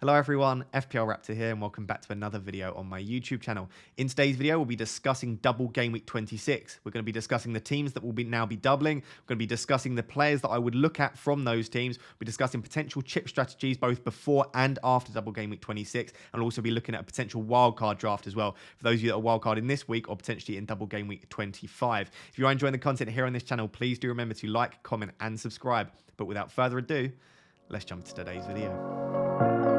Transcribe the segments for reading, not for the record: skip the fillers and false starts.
Hello everyone, FPL Raptor here and welcome back to another video on my YouTube channel. In today's video, we'll be discussing Double Gameweek 26. We're going to be discussing the teams that will now be doubling. We're going to be discussing the players that I would look at from those teams. We'll be discussing potential chip strategies both before and after Double Gameweek 26. And we'll also be looking at a potential wildcard draft as well for those of you that are wildcard in this week or potentially in Double Gameweek 25. If you are enjoying the content here on this channel, please do remember to like, comment and subscribe. But without further ado, let's jump to today's video.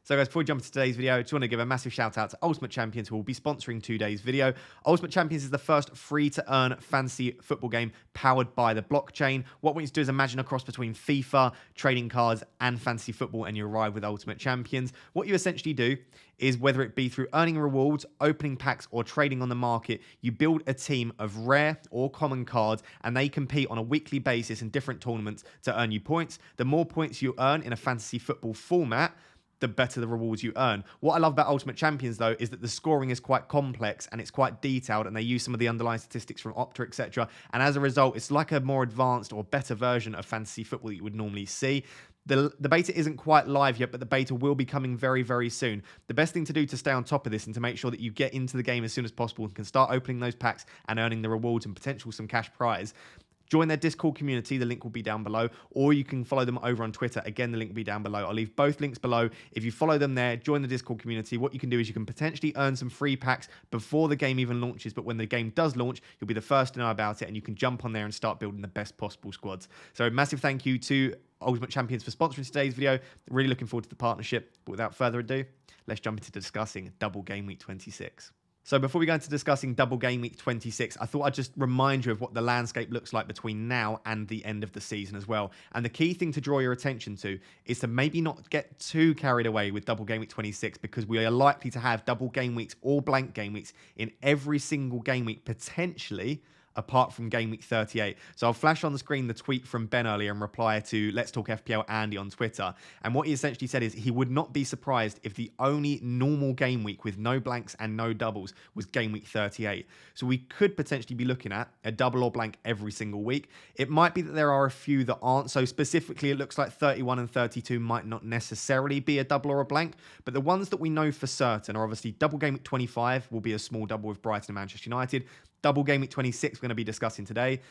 So guys, before we jump into today's video, I just want to give a massive shout out to Ultimate Champions who will be sponsoring today's video. Ultimate Champions is the first free-to-earn fantasy football game powered by the blockchain. What we want you to do is imagine a cross between FIFA, trading cards, and fantasy football, and you arrive with Ultimate Champions. What you essentially do is, whether it be through earning rewards, opening packs, or trading on the market, you build a team of rare or common cards, and they compete on a weekly basis in different tournaments to earn you points. The more points you earn in a fantasy football format, the better the rewards you earn. What I love about Ultimate Champions, though, is that the scoring is quite complex and it's quite detailed, and they use some of the underlying statistics from Opta, etc. And as a result, it's like a more advanced or better version of fantasy football that you would normally see. The beta isn't quite live yet, but the beta will be coming very, very soon. The best thing to do to stay on top of this and to make sure that you get into the game as soon as possible and can start opening those packs and earning the rewards and potential some cash prize, join their Discord community. The link will be down below, or you can follow them over on Twitter. Again, the link will be down below. I'll leave both links below. If you follow them there, join the Discord community, what you can do is you can potentially earn some free packs before the game even launches. But when the game does launch, you'll be the first to know about it, and you can jump on there and start building the best possible squads. So massive thank you to Ultimate Champions for sponsoring today's video. Really looking forward to the partnership. But without further ado, let's jump into discussing Double Gameweek 26. So before we go into discussing Double Gameweek 26, I thought I'd just remind you of what the landscape looks like between now and the end of the season as well. And the key thing to draw your attention to is to maybe not get too carried away with Double Gameweek 26, because we are likely to have double game weeks or blank game weeks in every single game week, potentially, apart from Game Week 38. So I'll flash on the screen the tweet from Ben earlier in reply to Let's Talk FPL Andy on Twitter. And what he essentially said is he would not be surprised if the only normal game week with no blanks and no doubles was Game Week 38. So we could potentially be looking at a double or blank every single week. It might be that there are a few that aren't. So specifically, it looks like 31 and 32 might not necessarily be a double or a blank. But the ones that we know for certain are obviously Double Game Week 25 will be a small double with Brighton and Manchester United. Double Game Week 26 we're going to be discussing today.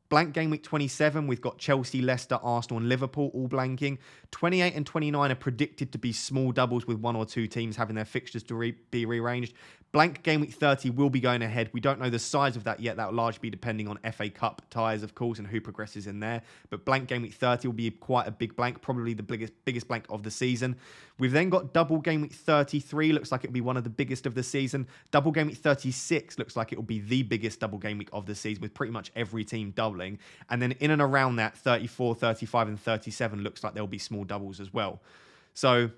Blank Game Week 27, we've got Chelsea, Leicester, Arsenal and Liverpool all blanking. 28 and 29 are predicted to be small doubles with one or two teams having their fixtures to be rearranged. Blank Game Week 30 will be going ahead. We don't know the size of that yet. That will largely be depending on FA Cup ties, of course, and who progresses in there. But Blank Game Week 30 will be quite a big blank, probably the biggest blank of the season. We've then got Double Game Week 33. Looks like it'll be one of the biggest of the season. Double Game Week 36 looks like it will be the biggest double game week of the season, with pretty much every team doubling. And then in and around that, 34, 35 and 37 looks like there'll be small doubles as well. So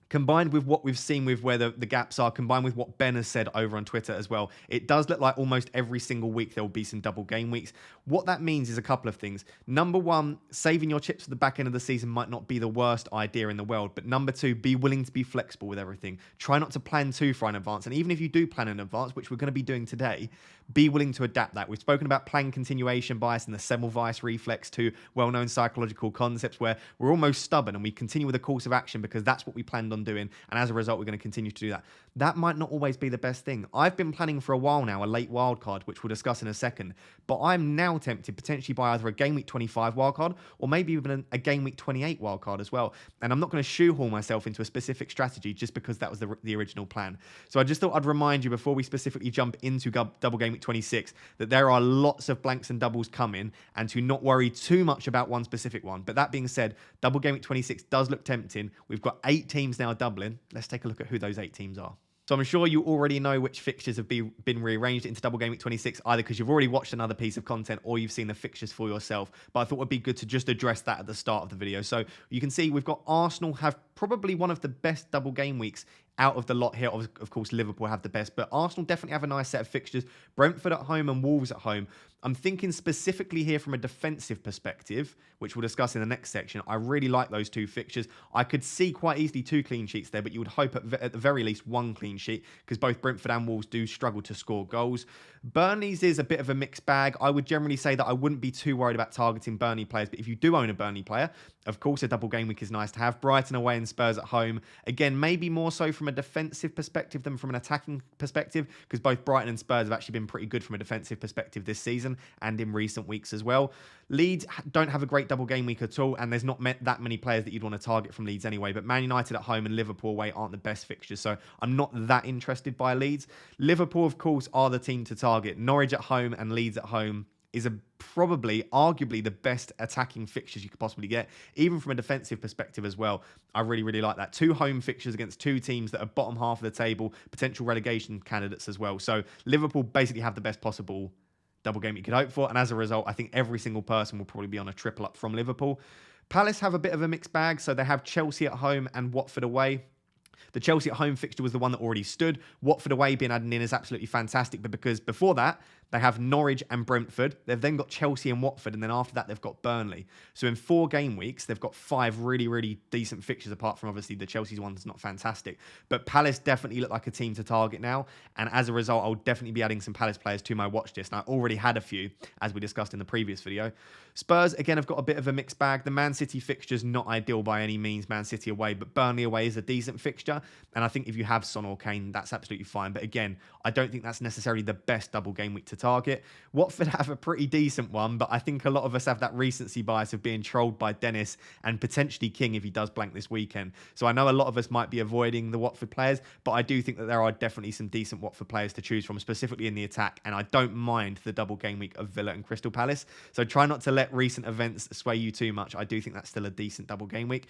combined with what we've seen with where the gaps are, combined with what Ben has said over on Twitter as well, it does look like almost every single week there will be some double game weeks. What that means is a couple of things. Number one, saving your chips for the back end of the season might not be the worst idea in the world. But number two, be willing to be flexible with everything. Try not to plan too far in advance. And even if you do plan in advance, which we're going to be doing today, be willing to adapt that. We've spoken about plan continuation bias and the Semmelweis reflex, two well-known psychological concepts where we're almost stubborn and we continue with a course of action because that's what we planned on doing. And as a result, we're going to continue to do that. That might not always be the best thing. I've been planning for a while now a late wildcard, which we'll discuss in a second. But I'm now tempted potentially by either a Game Week 25 wildcard or maybe even a Game Week 28 wildcard as well. And I'm not going to shoehorn myself into a specific strategy just because that was the original plan. So I just thought I'd remind you before we specifically jump into Double Game Week 26 that there are lots of blanks and doubles coming, and to not worry too much about one specific one. But that being said, Double Game Week 26 does look tempting. We've got 8 teams now doubling. Let's take a look at who those 8 teams are. So I'm sure you already know which fixtures have been rearranged into Double Game Week 26, either because you've already watched another piece of content or you've seen the fixtures for yourself. But I thought it would be good to just address that at the start of the video. So you can see we've got Arsenal have probably one of the best double game weeks out of the lot here, of course, Liverpool have the best, but Arsenal definitely have a nice set of fixtures. Brentford at home and Wolves at home. I'm thinking specifically here from a defensive perspective, which we'll discuss in the next section. I really like those two fixtures. I could see quite easily 2 clean sheets there, but you would hope at the very least 1 clean sheet, because both Brentford and Wolves do struggle to score goals. Burnley's is a bit of a mixed bag. I would generally say that I wouldn't be too worried about targeting Burnley players, but if you do own a Burnley player, of course, a double game week is nice to have. Brighton away and Spurs at home. Again, maybe more so from a defensive perspective than from an attacking perspective, because both Brighton and Spurs have actually been pretty good from a defensive perspective this season and in recent weeks as well. Leeds don't have a great double game week at all, and there's not that many players that you'd want to target from Leeds anyway. But Man United at home and Liverpool away aren't the best fixtures, so I'm not that interested by Leeds. Liverpool, of course, are the team to target. Norwich at home and Leeds at home is probably, arguably, the best attacking fixtures you could possibly get, even from a defensive perspective as well. I really, really like that. 2 home fixtures against 2 teams that are bottom half of the table, potential relegation candidates as well. So Liverpool basically have the best possible double game you could hope for, and as a result, I think every single person will probably be on a triple up from Liverpool. Palace have a bit of a mixed bag, so they have Chelsea at home and Watford away. The Chelsea at home fixture was the one that already stood. Watford away being added in is absolutely fantastic, but because before that, they have Norwich and Brentford. They've then got Chelsea and Watford, and then after that, they've got Burnley. So in 4 game weeks, they've got 5 really, really decent fixtures, apart from obviously the Chelsea's one's not fantastic. But Palace definitely look like a team to target now, and as a result, I'll definitely be adding some Palace players to my watch list. And I already had a few, as we discussed in the previous video. Spurs, again, have got a bit of a mixed bag. The Man City fixture's not ideal by any means, Man City away, but Burnley away is a decent fixture. And I think if you have Son or Kane, that's absolutely fine. But again, I don't think that's necessarily the best double game week to target. Watford have a pretty decent one, but I think a lot of us have that recency bias of being trolled by Dennis and potentially King if he does blank this weekend. So I know a lot of us might be avoiding the Watford players, but I do think that there are definitely some decent Watford players to choose from, specifically in the attack. And I don't mind the double game week of Villa and Crystal Palace. So try not to let recent events sway you too much. I do think that's still a decent double game week.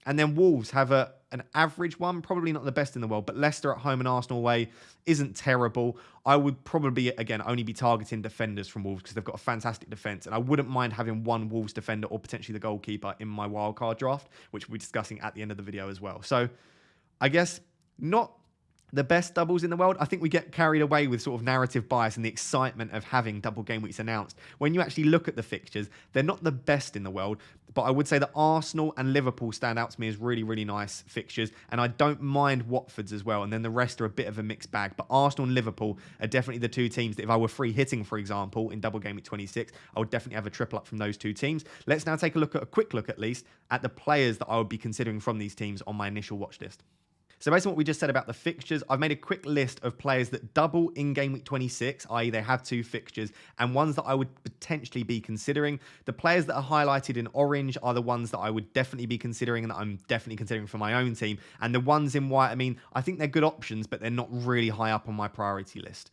And then Wolves have an average one, probably not the best in the world, but Leicester at home and Arsenal away isn't terrible. I would probably, again, only be targeting defenders from Wolves because they've got a fantastic defence, and I wouldn't mind having one Wolves defender or potentially the goalkeeper in my wildcard draft, which we'll be discussing at the end of the video as well. So I guess not the best doubles in the world. I think we get carried away with sort of narrative bias and the excitement of having double game weeks announced. When you actually look at the fixtures, they're not the best in the world, but I would say that Arsenal and Liverpool stand out to me as really, really nice fixtures, and I don't mind Watford's as well, and then the rest are a bit of a mixed bag, but Arsenal and Liverpool are definitely the 2 teams that if I were free hitting, for example, in double game week 26, I would definitely have a triple up from those 2 teams. Let's now take a quick look at least, at the players that I would be considering from these teams on my initial watch list. So based on what we just said about the fixtures, I've made a quick list of players that double in game week 26, i.e. they have 2 fixtures, and ones that I would potentially be considering. The players that are highlighted in orange are the ones that I would definitely be considering and that I'm definitely considering for my own team. And the ones in white, I mean, I think they're good options, but they're not really high up on my priority list.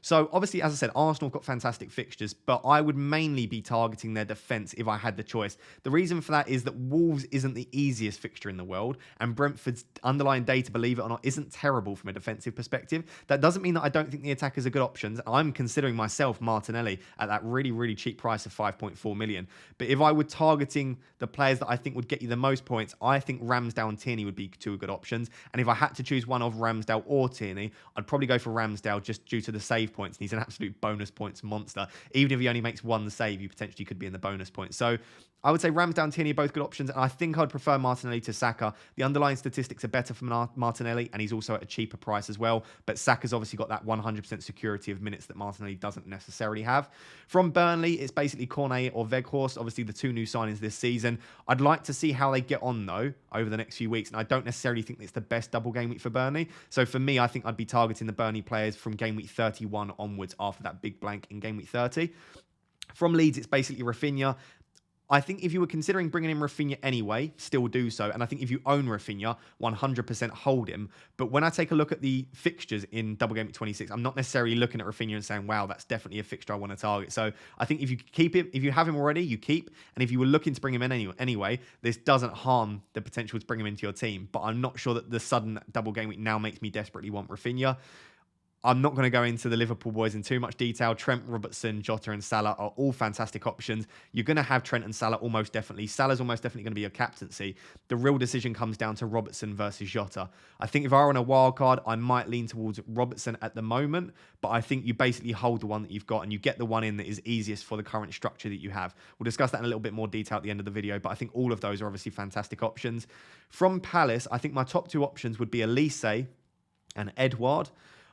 So obviously, as I said, Arsenal have got fantastic fixtures, but I would mainly be targeting their defence if I had the choice. The reason for that is that Wolves isn't the easiest fixture in the world, and Brentford's underlying data, believe it or not, isn't terrible from a defensive perspective. That doesn't mean that I don't think the attackers are good options. I'm considering myself Martinelli at that really, really cheap price of 5.4 million. But if I were targeting the players that I think would get you the most points, I think Ramsdale and Tierney would be 2 good options. And if I had to choose one of Ramsdale or Tierney, I'd probably go for Ramsdale just due to the save points, and he's an absolute bonus points monster. Even if he only makes 1 save, you potentially could be in the bonus points. So I would say Ramsdale and Tierney are both good options, and I think I'd prefer Martinelli to Saka. The underlying statistics are better for Martinelli, and he's also at a cheaper price as well. But Saka's obviously got that 100% security of minutes that Martinelli doesn't necessarily have. From Burnley, it's basically Cornet or Weghorst, obviously the 2 new signings this season. I'd like to see how they get on, though, over the next few weeks, and I don't necessarily think it's the best double game week for Burnley. So for me, I think I'd be targeting the Burnley players from game week 31 onwards after that big blank in game week 30. From Leeds, it's basically Rafinha. I think if you were considering bringing in Rafinha anyway, still do so. And I think if you own Rafinha, 100% hold him. But when I take a look at the fixtures in Double Game Week 26, I'm not necessarily looking at Rafinha and saying, wow, that's definitely a fixture I want to target. So I think if you keep him, if you have him already, you keep. And if you were looking to bring him in anyway, this doesn't harm the potential to bring him into your team. But I'm not sure that the sudden Double Game Week now makes me desperately want Rafinha. I'm not going to go into the Liverpool boys in too much detail. Trent, Robertson, Jota and Salah are all fantastic options. You're going to have Trent and Salah almost definitely. Salah's almost definitely going to be your captaincy. The real decision comes down to Robertson versus Jota. I think if I were on a wild card, I might lean towards Robertson at the moment, but I think you basically hold the one that you've got and you get the one in that is easiest for the current structure that you have. We'll discuss that in a little bit more detail at the end of the video, but I think all of those are obviously fantastic options. From Palace, I think my top two options would be Elise and Edouard.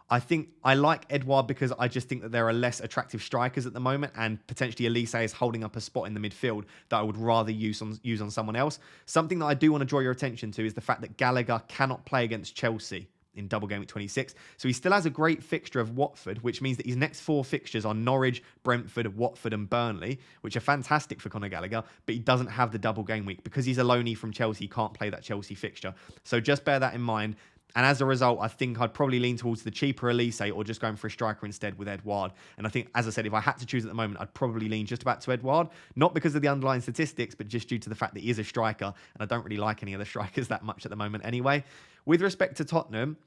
I think I like Edouard because I just think that there are less attractive strikers at the moment, and potentially Elise is holding up a spot in the midfield that I would rather use on someone else. Something that I do want to draw your attention to is the fact that Gallagher cannot play against Chelsea in Double Gameweek 26. So he still has a great fixture of Watford, which means that his next 4 fixtures are Norwich, Brentford, Watford and Burnley, which are fantastic for Conor Gallagher, but he doesn't have the Double Gameweek. Because he's a loanee from Chelsea, he can't play that Chelsea fixture. So just bear that in mind. And as a result, I think I'd probably lean towards the cheaper Elise or just going for a striker instead with Edouard. And I think, as I said, if I had to choose at the moment, I'd probably lean just about to Edouard. Not because of the underlying statistics, but just due to the fact that he is a striker. And I don't really like any of the strikers that much at the moment anyway. With respect to Tottenham,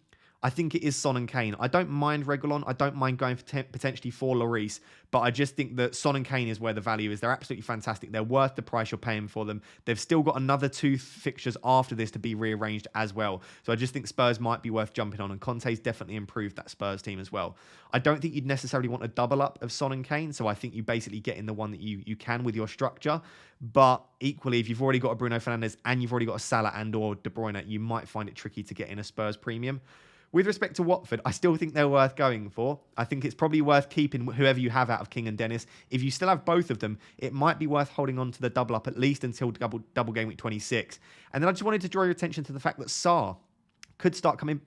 I think it is Son and Kane. I don't mind Reguilon. I don't mind going for potentially for Lloris, but I just think that Son and Kane is where the value is. They're absolutely fantastic. They're worth the price you're paying for them. They've still got another 2 fixtures after this to be rearranged as well. So I just think Spurs might be worth jumping on, and Conte's definitely improved that Spurs team as well. I don't think you'd necessarily want a double up of Son and Kane, so I think you basically get in the one that you can with your structure. But equally, if you've already got a Bruno Fernandes and you've already got a Salah and or De Bruyne, you might find it tricky to get in a Spurs premium. With respect to Watford, I still think they're worth going for. I think it's probably worth keeping whoever you have out of King and Dennis. If you still have both of them, it might be worth holding on to the double up at least until double game week 26. And then I just wanted to draw your attention to the fact that Sarr could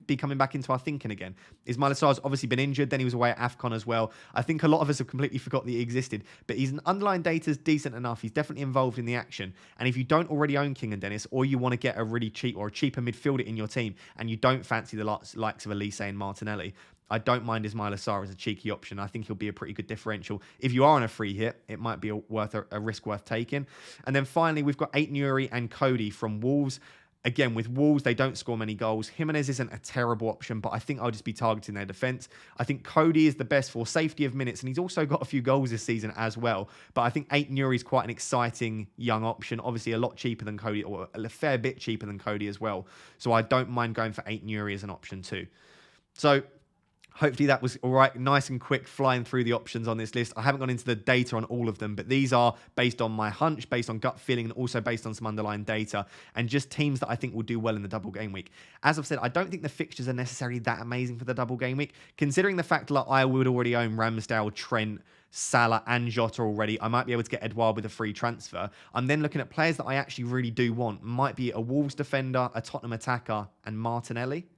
be coming back into our thinking again. Ismaila Sarr's obviously been injured, then he was away at AFCON as well. I think a lot of us have completely forgot that he existed, but he's an underlying data's decent enough. He's definitely involved in the action. And if you don't already own King and Dennis, or you want to get a really cheap or a cheaper midfielder in your team, and you don't fancy the likes of Elise and Martinelli, I don't mind Ismaila Sarr as a cheeky option. I think he'll be a pretty good differential. If you are on a free hit, it might be a risk worth taking. And then finally, we've got Aït-Nouri and Cody from Wolves. Again, with Wolves, they don't score many goals. Jimenez isn't a terrible option, but I think I'll just be targeting their defence. I think Cody is the best for safety of minutes, and he's also got a few goals this season as well. But I think Aït-Nouri is quite an exciting young option. Obviously, a lot cheaper than Cody, or a fair bit cheaper than Cody as well. So I don't mind going for Aït-Nouri as an option too. So hopefully that was all right, nice and quick, flying through the options on this list. I haven't gone into the data on all of them, but these are based on my hunch, based on gut feeling, and also based on some underlying data, and just teams that I think will do well in the double game week. As I've said, I don't think the fixtures are necessarily that amazing for the double game week, considering the fact that I would already own Ramsdale, Trent, Salah and Jota already. I might be able to get Edouard with a free transfer. I'm then looking at players that I actually really do want. Might be a Wolves defender, a Tottenham attacker, and Martinelli.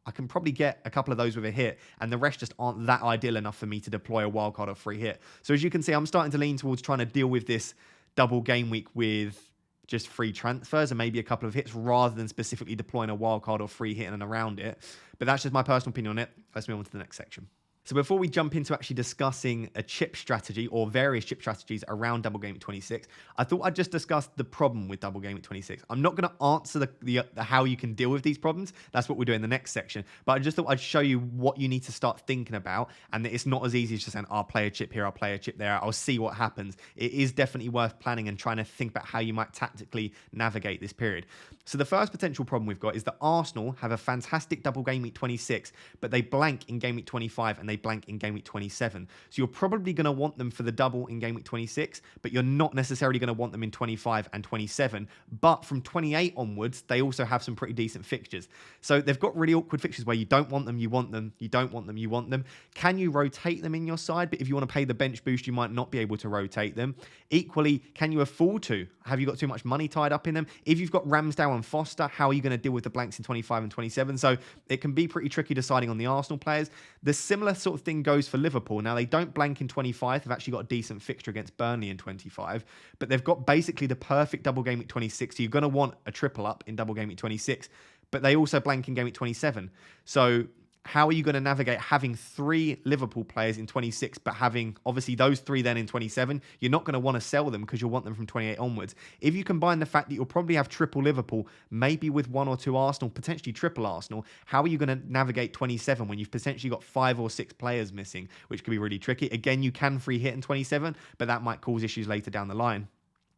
I can probably get a couple of those with a hit, and the rest just aren't that ideal enough for me to deploy a wildcard or free hit. So as you can see, I'm starting to lean towards trying to deal with this double game week with just free transfers and maybe a couple of hits rather than specifically deploying a wildcard or free hit and around it. But that's just my personal opinion on it. Let's move on to the next section. So before we jump into actually discussing a chip strategy or various chip strategies around Double Game Week 26, I thought I'd just discuss the problem with Double Game Week 26. I'm not going to answer the how you can deal with these problems. That's what we'll do in the next section. But I just thought I'd show you what you need to start thinking about, and that it's not as easy as just saying, I'll play a chip here, I'll play a chip there, I'll see what happens. It is definitely worth planning and trying to think about how you might tactically navigate this period. So the first potential problem we've got is that Arsenal have a fantastic Double Game Week 26, but they blank in Game Week 25 and they blank in Game Week 27. So you're probably going to want them for the double in Game Week 26, but you're not necessarily going to want them in 25 and 27. But from 28 onwards, they also have some pretty decent fixtures. So they've got really awkward fixtures where you don't want them, you want them, you don't want them, you want them. Can you rotate them in your side? But if you want to pay the bench boost, you might not be able to rotate them. Equally, can you afford to? Have you got too much money tied up in them? If you've got Ramsdale and Foster, how are you going to deal with the blanks in 25 and 27? So it can be pretty tricky deciding on the Arsenal players. The similar sort of thing goes for Liverpool. Now, they don't blank in 25. They've actually got a decent fixture against Burnley in 25, but they've got basically the perfect double game week 26. So you're going to want a triple up in double game week 26, but they also blank in game week 27. So how are you going to navigate having 3 Liverpool players in 26, but having obviously those 3 then in 27? You're not going to want to sell them because you'll want them from 28 onwards. If you combine the fact that you'll probably have triple Liverpool, maybe with 1 or 2 Arsenal, potentially triple Arsenal, how are you going to navigate 27 when you've potentially got 5 or 6 players missing, which could be really tricky? Again, you can free hit in 27, but that might cause issues later down the line.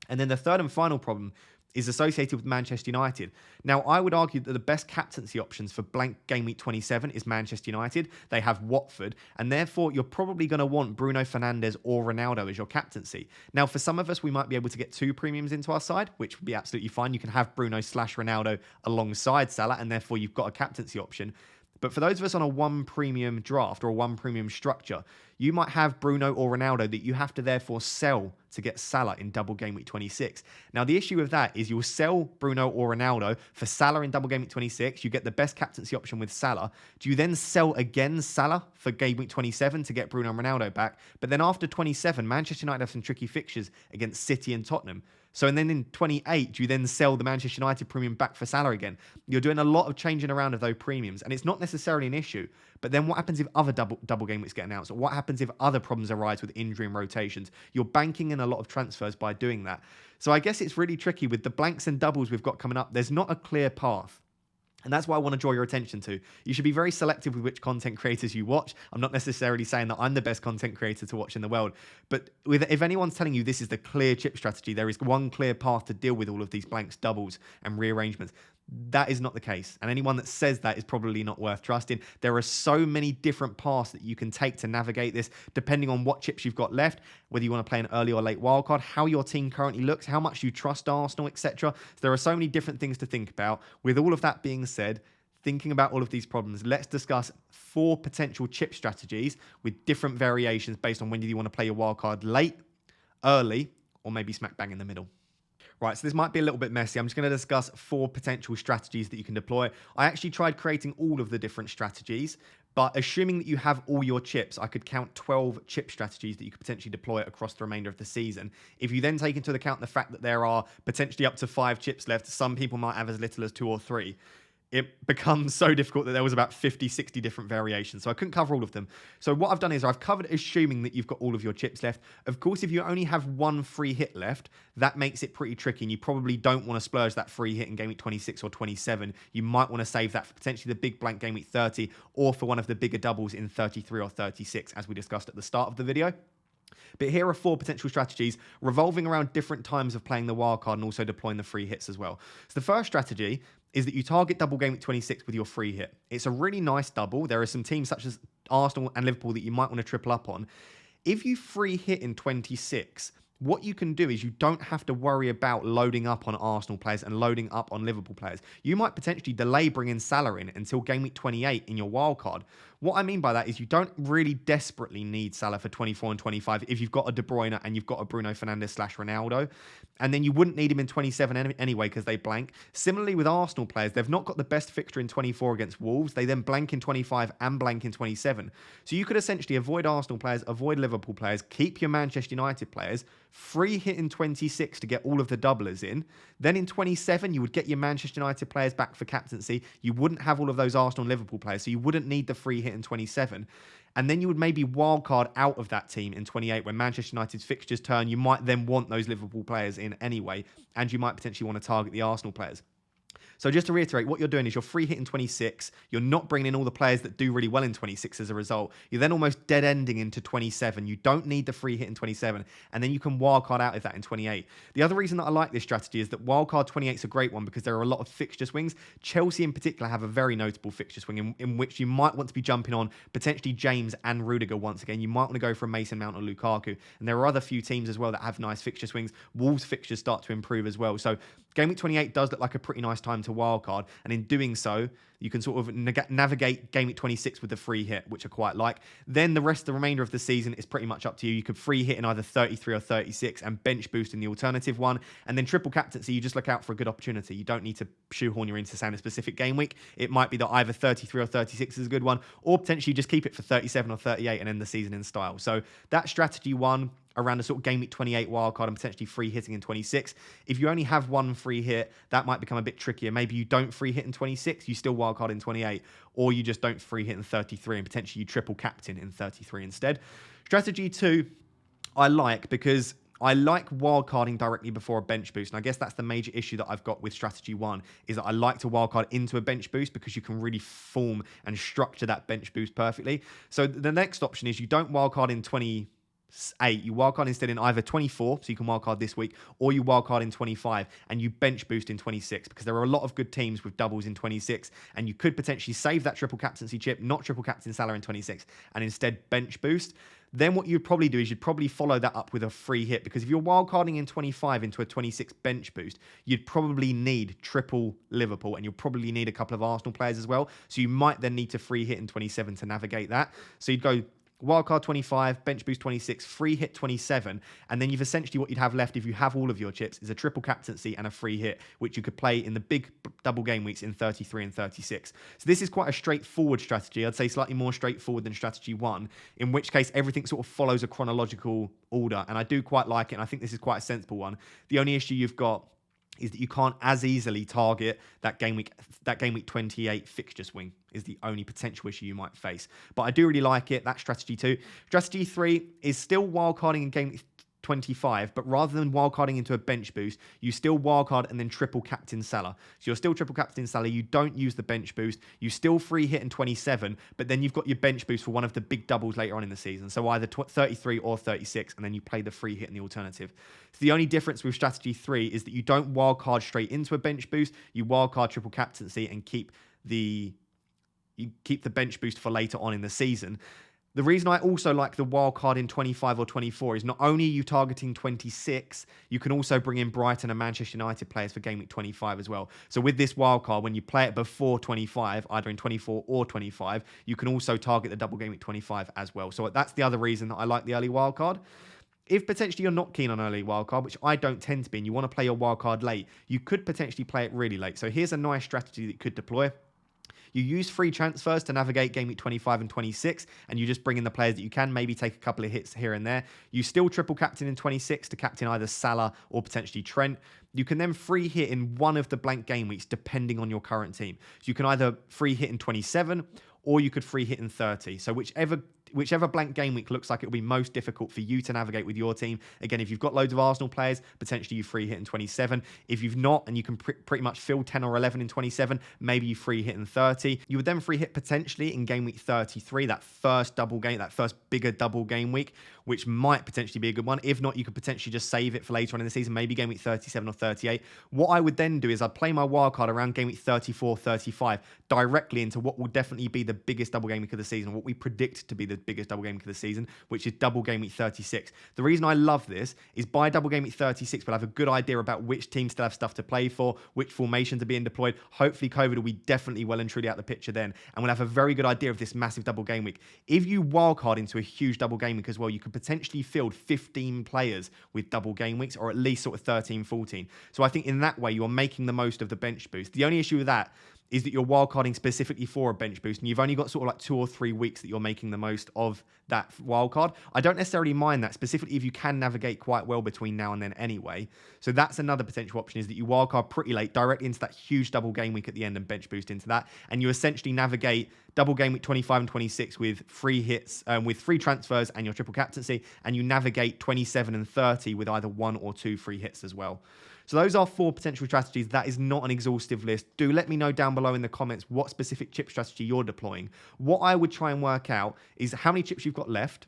And then the third and final problem is associated with Manchester United. Now, I would argue that the best captaincy options for blank game week 27 is Manchester United. They have Watford, and therefore you're probably going to want Bruno Fernandes or Ronaldo as your captaincy. Now, for some of us, we might be able to get 2 premiums into our side, which would be absolutely fine. You can have Bruno/Ronaldo alongside Salah, and therefore you've got a captaincy option. But for those of us on a 1 premium draft or a 1 premium structure, you might have Bruno or Ronaldo that you have to therefore sell to get Salah in double game week 26. Now, the issue with that is you'll sell Bruno or Ronaldo for Salah in double game week 26. You get the best captaincy option with Salah. Do you then sell again Salah for game week 27 to get Bruno and Ronaldo back? But then after 27, Manchester United have some tricky fixtures against City and Tottenham. So, and then in 28, do you then sell the Manchester United premium back for Salah again? You're doing a lot of changing around of those premiums, and it's not necessarily an issue. But then what happens if other double game weeks get announced? Or what happens if other problems arise with injury and rotations? You're banking in a lot of transfers by doing that. So I guess it's really tricky with the blanks and doubles we've got coming up. There's not a clear path. And that's what I want to draw your attention to. You should be very selective with which content creators you watch. I'm not necessarily saying that I'm the best content creator to watch in the world, but if anyone's telling you this is the clear chip strategy, there is one clear path to deal with all of these blanks, doubles, and rearrangements. That is not the case. And anyone that says that is probably not worth trusting. There are so many different paths that you can take to navigate this, depending on what chips you've got left, whether you want to play an early or late wildcard, how your team currently looks, how much you trust Arsenal, etc. So there are so many different things to think about. With all of that being said, thinking about all of these problems, let's discuss 4 potential chip strategies with different variations based on when you want to play your wildcard late, early, or maybe smack bang in the middle. Right, so this might be a little bit messy. I'm just going to discuss 4 potential strategies that you can deploy. I actually tried creating all of the different strategies, but assuming that you have all your chips, I could count 12 chip strategies that you could potentially deploy across the remainder of the season. If you then take into account the fact that there are potentially up to 5 chips left, some people might have as little as 2 or 3. It becomes so difficult that there was about 50, 60 different variations. So I couldn't cover all of them. So what I've done is I've covered assuming that you've got all of your chips left. Of course, if you only have 1 free hit left, that makes it pretty tricky. And you probably don't want to splurge that free hit in game week 26 or 27. You might want to save that for potentially the big blank game week 30 or for one of the bigger doubles in 33 or 36, as we discussed at the start of the video. But here are 4 potential strategies revolving around different times of playing the wildcard and also deploying the free hits as well. So the first strategy is that you target double game week 26 with your free hit. It's a really nice double. There are some teams such as Arsenal and Liverpool that you might want to triple up on. If you free hit in 26, what you can do is you don't have to worry about loading up on Arsenal players and loading up on Liverpool players. You might potentially delay bringing Salah in until game week 28 in your wildcard. What I mean by that is you don't really desperately need Salah for 24 and 25 if you've got a De Bruyne and you've got a Bruno Fernandes/Ronaldo. And then you wouldn't need him in 27 anyway because they blank. Similarly with Arsenal players, they've not got the best fixture in 24 against Wolves. They then blank in 25 and blank in 27. So you could essentially avoid Arsenal players, avoid Liverpool players, keep your Manchester United players, free hit in 26 to get all of the doublers in. Then in 27, you would get your Manchester United players back for captaincy. You wouldn't have all of those Arsenal and Liverpool players, so you wouldn't need the free hit in 27. And then you would maybe wildcard out of that team in 28 when Manchester United's fixtures turn. You might then want those Liverpool players in anyway, and you might potentially want to target the Arsenal players. So just to reiterate, what you're doing is you're free hit in 26. You're not bringing in all the players that do really well in 26 as a result. You're then almost dead ending into 27. You don't need the free hit in 27. And then you can wildcard out of that in 28. The other reason that I like this strategy is that wildcard 28 is a great one because there are a lot of fixture swings. Chelsea in particular have a very notable fixture swing in which you might want to be jumping on potentially James and Rudiger once again. You might want to go for Mason Mount or Lukaku. And there are other few teams as well that have nice fixture swings. Wolves fixtures start to improve as well. So game week 28 does look like a pretty nice time to wildcard, and in doing so, you can sort of navigate game week 26 with the free hit, which I quite like. Then the remainder of the season is pretty much up to you. You could free hit in either 33 or 36 and bench boost in the alternative one. And then triple captaincy, you just look out for a good opportunity. You don't need to shoehorn your into saying a specific game week. It might be that either 33 or 36 is a good one, or potentially just keep it for 37 or 38 and end the season in style. So that's strategy 1. around a sort of game week 28 wildcard and potentially free hitting in 26. If you only have one free hit, that might become a bit trickier. Maybe you don't free hit in 26, you still wildcard in 28, or you just don't free hit in 33 and potentially you triple captain in 33 instead. Strategy 2, I like because I like wildcarding directly before a bench boost. And I guess that's the major issue that I've got with strategy 1 is that I like to wildcard into a bench boost because you can really form and structure that bench boost perfectly. So the next option is you don't wildcard in 28, you wildcard instead in either 24, so you can wildcard this week, or you wildcard in 25 and you bench boost in 26 because there are a lot of good teams with doubles in 26 and you could potentially save that triple captaincy chip, not triple captain Salah in 26 and instead bench boost. Then what you'd probably do is you'd probably follow that up with a free hit because if you're wildcarding in 25 into a 26 bench boost, you'd probably need triple Liverpool and you'll probably need a couple of Arsenal players as well. So you might then need to free hit in 27 to navigate that. So you'd go wildcard 25, bench boost 26, free hit 27, and then you've essentially what you'd have left if you have all of your chips is a triple captaincy and a free hit, which you could play in the big double game weeks in 33 and 36. So this is quite a straightforward strategy. I'd say slightly more straightforward than strategy 1, in which case everything sort of follows a chronological order, and I do quite like it, and I think this is quite a sensible one. The only issue you've got is that you can't as easily target that game week 28 fixture swing is the only potential issue you might face. But I do really like it. That's strategy 2. Strategy 3 is still wildcarding in game week 25, but rather than wildcarding into a bench boost, you still wildcard and then triple captain Salah. So you're still triple captain Salah, you don't use the bench boost, you still free hit in 27, but then you've got your bench boost for one of the big doubles later on in the season. So either 33 or 36, and then you play the free hit in the alternative. So the only difference with strategy 3 is that you don't wildcard straight into a bench boost, you wildcard triple captaincy and keep the bench boost for later on in the season. The reason I also like the wild card in 25 or 24 is not only are you targeting 26, you can also bring in Brighton and Manchester United players for game week 25 as well. So with this wild card, when you play it before 25, either in 24 or 25, you can also target the double game week 25 as well. So that's the other reason that I like the early wild card. If potentially you're not keen on early wildcard, which I don't tend to be, and you want to play your wildcard late, you could potentially play it really late. So here's a nice strategy that you could deploy. You use free transfers to navigate game week 25 and 26, and you just bring in the players that you can, maybe take a couple of hits here and there. You still triple captain in 26 to captain either Salah or potentially Trent. You can then free hit in one of the blank game weeks, depending on your current team. So you can either free hit in 27, or you could free hit in 30. So whichever blank game week looks like it will be most difficult for you to navigate with your team. Again, if you've got loads of Arsenal players, potentially you free hit in 27. If you've not, and you can pretty much fill 10 or 11 in 27, maybe you free hit in 30. You would then free hit potentially in game week 33, that first bigger double game week, which might potentially be a good one. If not, you could potentially just save it for later on in the season, maybe game week 37 or 38. What I would then do is I'd play my wildcard around game week 34, 35, directly into what will definitely be the biggest double game week of the season, what we predict to be the biggest double game week of the season, which is double game week 36. The reason I love this is by double game week 36, we'll have a good idea about which teams still have stuff to play for, which formations are being deployed. Hopefully COVID will be definitely well and truly out the picture then, and we'll have a very good idea of this massive double game week. If you wildcard into a huge double game week as well, you could potentially field 15 players with double game weeks, or at least sort of 13, 14. So I think in that way, you're making the most of the bench boost. The only issue with that is that you're wildcarding specifically for a bench boost, and you've only got sort of like 2 or 3 weeks that you're making the most of that wildcard. I don't necessarily mind that, specifically if you can navigate quite well between now and then anyway. So that's another potential option, is that you wildcard pretty late, directly into that huge double game week at the end and bench boost into that, and you essentially navigate double game week 25 and 26 with free hits, with free transfers and your triple captaincy, and you navigate 27 and 30 with either 1 or 2 free hits as well. So those are 4 potential strategies. That is not an exhaustive list. Do let me know down below in the comments what specific chip strategy you're deploying. What I would try and work out is how many chips you've got left.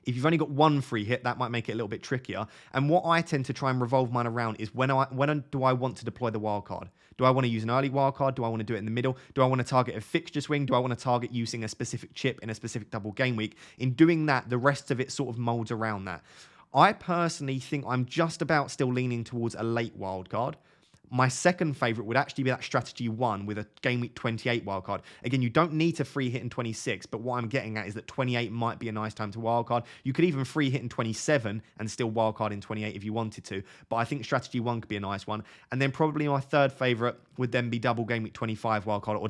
If you've only got 1 free hit, that might make it a little bit trickier. And what I tend to try and revolve mine around is when do I want to deploy the wildcard? Do I want to use an early wildcard? Do I want to do it in the middle? Do I want to target a fixture swing? Do I want to target using a specific chip in a specific double game week? In doing that, the rest of it sort of molds around that. I personally think I'm just about still leaning towards a late wildcard. My second favourite would actually be that strategy 1 with a game week 28 wildcard. Again, you don't need to free hit in 26, but what I'm getting at is that 28 might be a nice time to wildcard. You could even free hit in 27 and still wildcard in 28 if you wanted to, but I think strategy 1 could be a nice one. And then probably my third favourite would then be double game week 25 wildcard or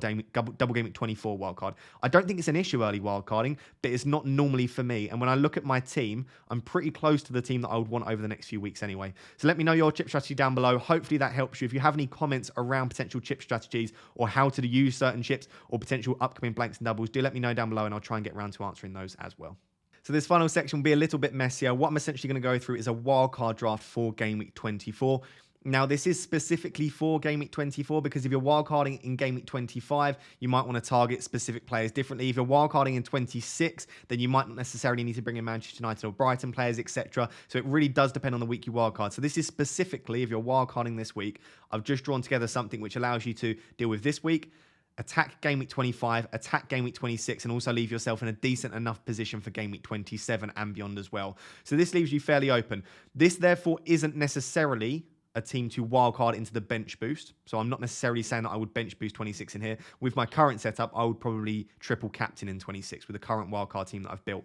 double game week 24 wildcard. I don't think it's an issue early wildcarding, but it's not normally for me. And when I look at my team, I'm pretty close to the team that I would want over the next few weeks anyway. So let me know your chip strategy down below. Hopefully that helps you. If you have any comments around potential chip strategies or how to use certain chips or potential upcoming blanks and doubles, do let me know down below and I'll try and get around to answering those as well. So this final section will be a little bit messier. What I'm essentially going to go through is a wildcard draft for game week 24. Now, this is specifically for game week 24 because if you're wildcarding in game week 25, you might want to target specific players differently. If you're wildcarding in 26, then you might not necessarily need to bring in Manchester United or Brighton players, etc. So it really does depend on the week you wildcard. So this is specifically if you're wildcarding this week. I've just drawn together something which allows you to deal with this week, attack game week 25, attack game week 26, and also leave yourself in a decent enough position for game week 27 and beyond as well. So this leaves you fairly open. This, therefore, isn't necessarily a team to wildcard into the bench boost. So I'm not necessarily saying that I would bench boost 26 in here. With my current setup, I would probably triple captain in 26 with the current wildcard team that I've built.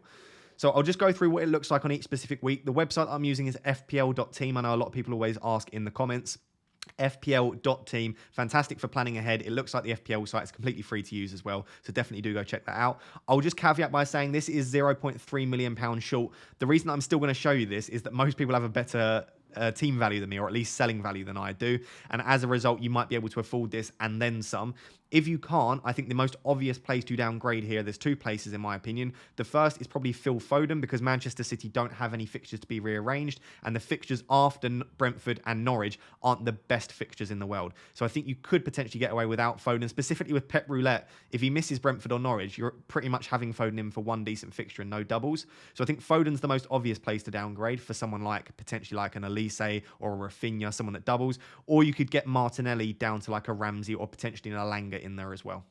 So I'll just go through what it looks like on each specific week. The website I'm using is fpl.team. I know a lot of people always ask in the comments. FPL.team, fantastic for planning ahead. It looks like the FPL site is completely free to use as well, so definitely do go check that out. I'll just caveat by saying this is £0.3 million short. The reason I'm still going to show you this is that most people have a better team value than me, or at least selling value than I do, and as a result you might be able to afford this and then some. If you can't, I think the most obvious place to downgrade here, there's two places in my opinion. The first is probably Phil Foden, because Manchester City don't have any fixtures to be rearranged, and the fixtures after Brentford and Norwich aren't the best fixtures in the world. So I think you could potentially get away without Foden, specifically with Pep Roulette. If he misses Brentford or Norwich, you're pretty much having Foden in for one decent fixture and no doubles. So I think Foden's the most obvious place to downgrade for someone like, potentially like an Elise or a Rafinha, someone that doubles. Or you could get Martinelli down to like a Ramsey or potentially an Alanga in there as well.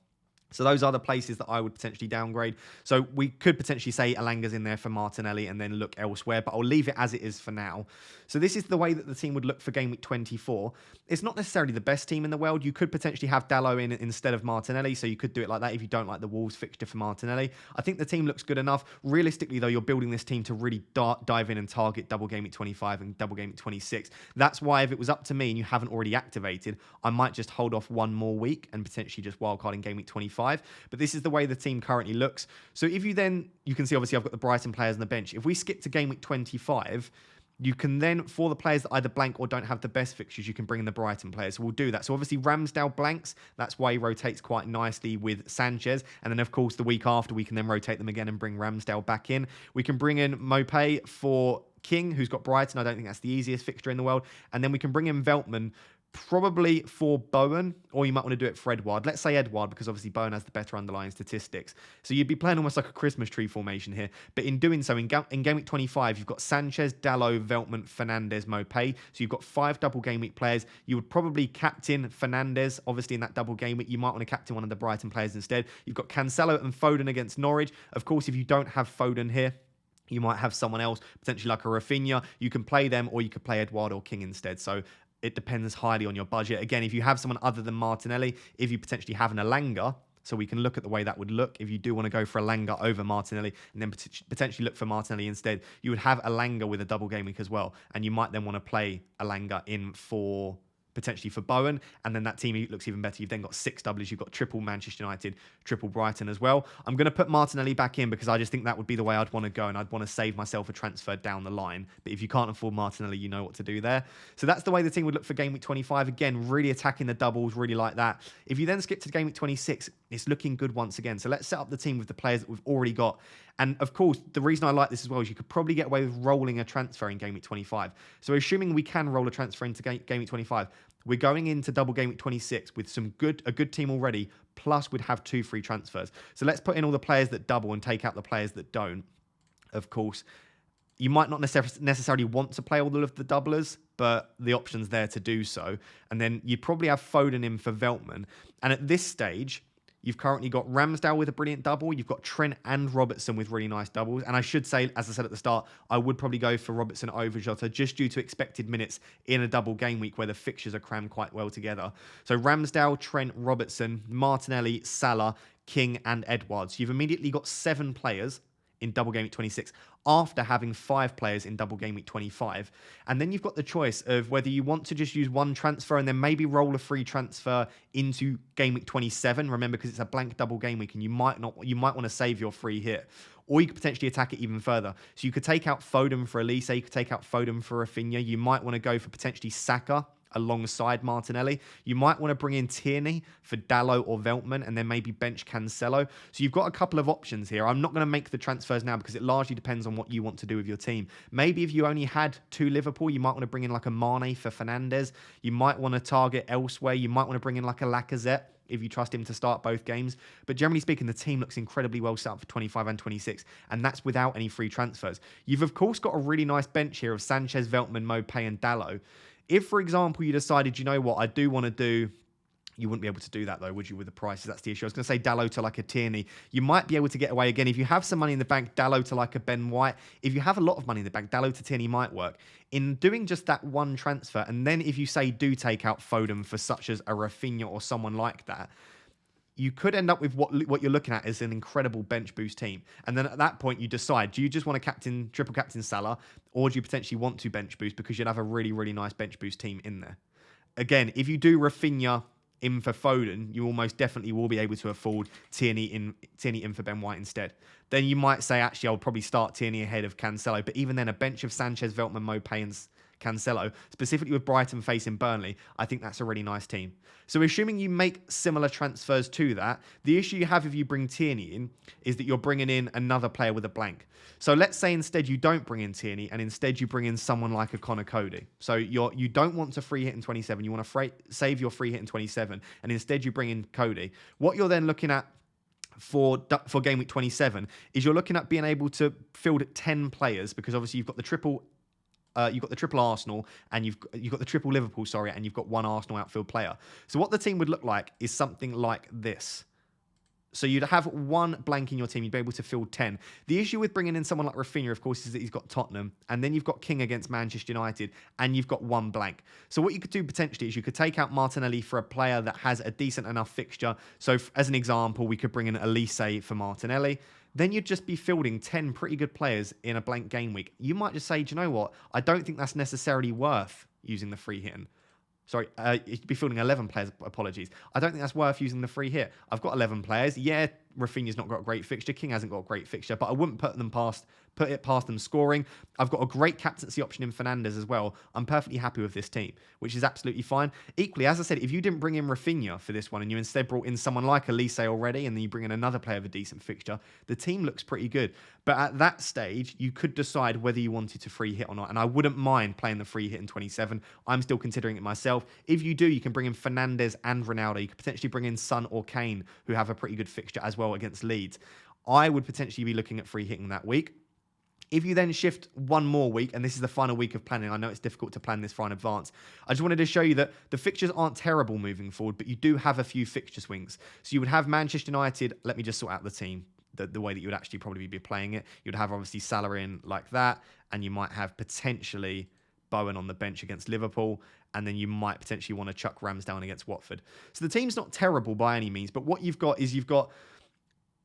So those are the places that I would potentially downgrade. So we could potentially say Alanga's in there for Martinelli and then look elsewhere, but I'll leave it as it is for now. So this is the way that the team would look for game week 24. It's not necessarily the best team in the world. You could potentially have Dalot in instead of Martinelli, so you could do it like that if you don't like the Wolves fixture for Martinelli. I think the team looks good enough. Realistically, though, you're building this team to really dive in and target double game week 25 and double game week 26. That's why if it was up to me and you haven't already activated, I might just hold off one more week and potentially just wildcard in game week 25. But this is the way the team currently looks. So if you then, you can see obviously I've got the Brighton players on the bench. If we skip to game week 25, you can then, for the players that either blank or don't have the best fixtures, you can bring in the Brighton players. So we'll do that. So obviously Ramsdale blanks. That's why he rotates quite nicely with Sanchez. And then of course the week after we can then rotate them again and bring Ramsdale back in. We can bring in Mopé for King, who's got Brighton. I don't think that's the easiest fixture in the world. And then we can bring in Veltman probably for Bowen, or you might want to do it for Edouard. Let's say Edouard, because obviously Bowen has the better underlying statistics. So you'd be playing almost like a Christmas tree formation here. But in doing so, in game week 25, you've got Sanchez, Dalot, Veltman, Fernandes, Mopé. So you've got 5 double game week players. You would probably captain Fernandes, obviously in that double game week. You might want to captain one of the Brighton players instead. You've got Cancelo and Foden against Norwich. Of course, if you don't have Foden here, you might have someone else, potentially like a Rafinha. You can play them, or you could play Edouard or King instead. So it depends highly on your budget. Again, if you have someone other than Martinelli, if you potentially have an Alanga, so we can look at the way that would look. If you do want to go for Alanga over Martinelli and then potentially look for Martinelli instead, you would have Alanga with a double game week as well. And you might then want to play Alanga in for potentially for Bowen, and then that team looks even better. You've then got 6 doubles. You've got triple Manchester United, triple Brighton as well. I'm going to put Martinelli back in because I just think that would be the way I'd want to go, and I'd want to save myself a transfer down the line. But if you can't afford Martinelli, you know what to do there. So that's the way the team would look for game week 25. Again, really attacking the doubles, really like that. If you then skip to game week 26, it's looking good once again. So let's set up the team with the players that we've already got. And of course, the reason I like this as well is you could probably get away with rolling a transfer in game week 25. So assuming we can roll a transfer into game week 25, we're going into double game week 26 with a good team already, plus we'd have 2 free transfers. So let's put in all the players that double and take out the players that don't. Of course, you might not necessarily want to play all of the doublers, but the option's there to do so. And then you'd probably have Foden in for Veltman. And at this stage, You've currently got Ramsdale with a brilliant double. You've got Trent and Robertson with really nice doubles. And I should say, as I said at the start, I would probably go for Robertson over Jota just due to expected minutes in a double game week where the fixtures are crammed quite well together. So Ramsdale, Trent, Robertson, Martinelli, Salah, King and Edwards. You've immediately got 7 players in Double Game Week 26 after having 5 players in Double Game Week 25. And then you've got the choice of whether you want to just use one transfer and then maybe roll a free transfer into Game Week 27. Remember, because it's a blank Double Game Week and you might want to save your free hit. Or you could potentially attack it even further. So you could take out Foden for Elise, you could take out Foden for Rafinha. You might want to go for potentially Saka alongside Martinelli. You might want to bring in Tierney for Dalot or Veltman and then maybe bench Cancelo. So you've got a couple of options here. I'm not going to make the transfers now because it largely depends on what you want to do with your team. Maybe if you only had 2 Liverpool, you might want to bring in like a Mane for Fernandes. You might want to target elsewhere. You might want to bring in like a Lacazette if you trust him to start both games. But generally speaking, the team looks incredibly well set up for 25 and 26, and that's without any free transfers. You've, of course, got a really nice bench here of Sanchez, Veltman, Mopé, and Dalot. If, for example, you decided, you know what, I do want to do... You wouldn't be able to do that, though, would you, with the prices? That's the issue. I was going to say Dalot to like a Tierney. You might be able to get away again. If you have some money in the bank, Dalot to like a Ben White. If you have a lot of money in the bank, Dalot to Tierney might work. In doing just that one transfer, and then if you say do take out Foden for such as a Rafinha or someone like that, you could end up with what you're looking at is an incredible bench boost team. And then at that point, you decide, do you just want to triple captain Salah, or do you potentially want to bench boost because you'll have a really, really nice bench boost team in there? Again, if you do Rafinha in for Foden, you almost definitely will be able to afford Tierney in for Ben White instead. Then you might say, actually, I'll probably start Tierney ahead of Cancelo. But even then, a bench of Sanchez, Veltman, Mopé, and Cancelo, specifically with Brighton facing Burnley, I think that's a really nice team. So assuming you make similar transfers to that, the issue you have if you bring Tierney in is that you're bringing in another player with a blank. So let's say instead you don't bring in Tierney and instead you bring in someone like a Connor Cody. So you don't want to free hit in 27. You want to save your free hit in 27 and instead you bring in Cody. What you're then looking at for game week 27 is you're looking at being able to field 10 players because obviously you've got the triple Arsenal and you've got the triple Liverpool, and you've got one Arsenal outfield player. So what the team would look like is something like this. So you'd have one blank in your team. You'd be able to field 10. The issue with bringing in someone like Rafinha, of course, is that he's got Tottenham. And then you've got King against Manchester United. And you've got one blank. So what you could do potentially is you could take out Martinelli for a player that has a decent enough fixture. So as an example, we could bring in Elise for Martinelli. Then you'd just be fielding 10 pretty good players in a blank game week. You might just say, do you know what? I don't think that's necessarily worth using the free hit. Sorry, you'd be fielding 11 players, apologies. I don't think that's worth using the free hit. I've got 11 players. Yeah, Rafinha's not got a great fixture. King hasn't got a great fixture, but I wouldn't put it past them scoring. I've got a great captaincy option in Fernandes as well. I'm perfectly happy with this team, which is absolutely fine. Equally, as I said, if you didn't bring in Rafinha for this one and you instead brought in someone like Elise already and then you bring in another player of a decent fixture, the team looks pretty good. But at that stage, you could decide whether you wanted to free hit or not. And I wouldn't mind playing the free hit in 27. I'm still considering it myself. If you do, you can bring in Fernandes and Ronaldo. You could potentially bring in Son or Kane, who have a pretty good fixture as well against Leeds. I would potentially be looking at free hitting that week. If you then shift one more week, and this is the final week of planning, I know it's difficult to plan this far in advance. I just wanted to show you that the fixtures aren't terrible moving forward, but you do have a few fixture swings. So you would have Manchester United. Let me just sort out the team, the way that you would actually probably be playing it. You'd have obviously Salah in like that, and you might have potentially Bowen on the bench against Liverpool, and then you might potentially want to chuck Ramsdale against Watford. So the team's not terrible by any means, but what you've got is you've got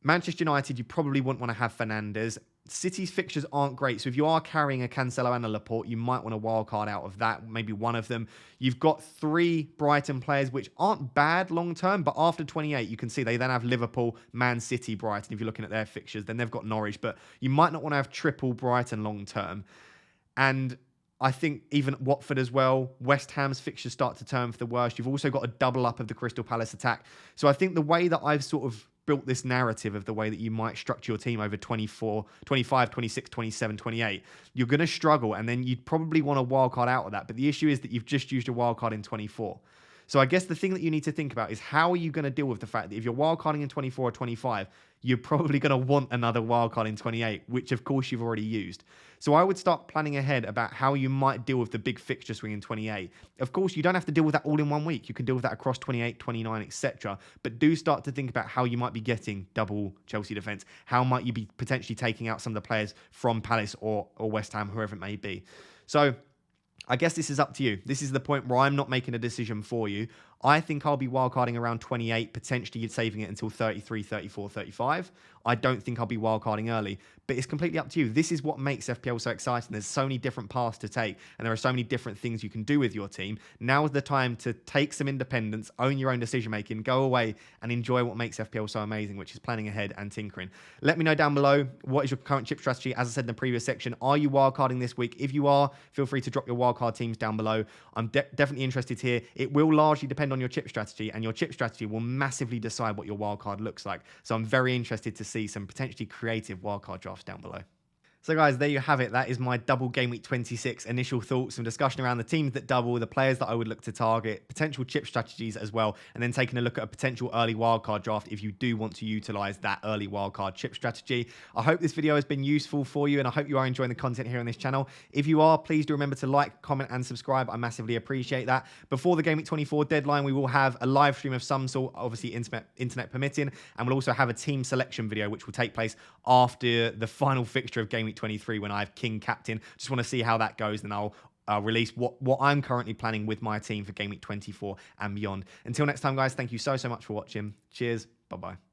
Manchester United. You probably wouldn't want to have Fernandes. City's fixtures aren't great, so if you are carrying a Cancelo and a Laporte, you might want to wildcard out of that, maybe one of them. You've got 3 Brighton players, which aren't bad long-term, but after 28, you can see they then have Liverpool, Man City, Brighton. If you're looking at their fixtures, then they've got Norwich, but you might not want to have triple Brighton long-term. And I think even Watford as well, West Ham's fixtures start to turn for the worst. You've also got a double up of the Crystal Palace attack. So I think the way that I've sort of built this narrative of the way that you might structure your team over 24, 25, 26, 27, 28, you're going to struggle, and then you'd probably want a wildcard out of that. But the issue is that you've just used a wildcard in 24. So I guess the thing that you need to think about is how are you going to deal with the fact that if you're wildcarding in 24 or 25, you're probably going to want another wildcard in 28, which of course you've already used. So I would start planning ahead about how you might deal with the big fixture swing in 28. Of course, you don't have to deal with that all in one week. You can deal with that across 28, 29, etc. But do start to think about how you might be getting double Chelsea defence. How might you be potentially taking out some of the players from Palace or West Ham, whoever it may be. So I guess this is up to you. This is the point where I'm not making a decision for you. I think I'll be wildcarding around 28, potentially saving it until 33, 34, 35. I don't think I'll be wildcarding early, but it's completely up to you. This is what makes FPL so exciting. There's so many different paths to take, and there are so many different things you can do with your team. Now is the time to take some independence, own your own decision-making, go away and enjoy what makes FPL so amazing, which is planning ahead and tinkering. Let me know down below, what is your current chip strategy? As I said in the previous section, are you wildcarding this week? If you are, feel free to drop your wildcard teams down below. I'm definitely interested here. It will largely depend on your chip strategy, and your chip strategy will massively decide what your wildcard looks like. So I'm very interested to see some potentially creative wildcard drafts down below. So guys, there you have it. That is my double game week 26 initial thoughts, some discussion around the teams that double, the players that I would look to target, potential chip strategies as well, and then taking a look at a potential early wildcard draft if you do want to utilize that early wildcard chip strategy. I hope this video has been useful for you, and I hope you are enjoying the content here on this channel. If you are, please do remember to like, comment, and subscribe. I massively appreciate that. Before the Game Week 24 deadline, we will have a live stream of some sort, obviously internet permitting, and we'll also have a team selection video, which will take place after the final fixture of Game Week 23 when I have King Captain. Just want to see how that goes, then I'll release what I'm currently planning with my team for Game Week 24 and beyond. Until next time, guys, thank you so much for watching. Cheers. Bye-bye.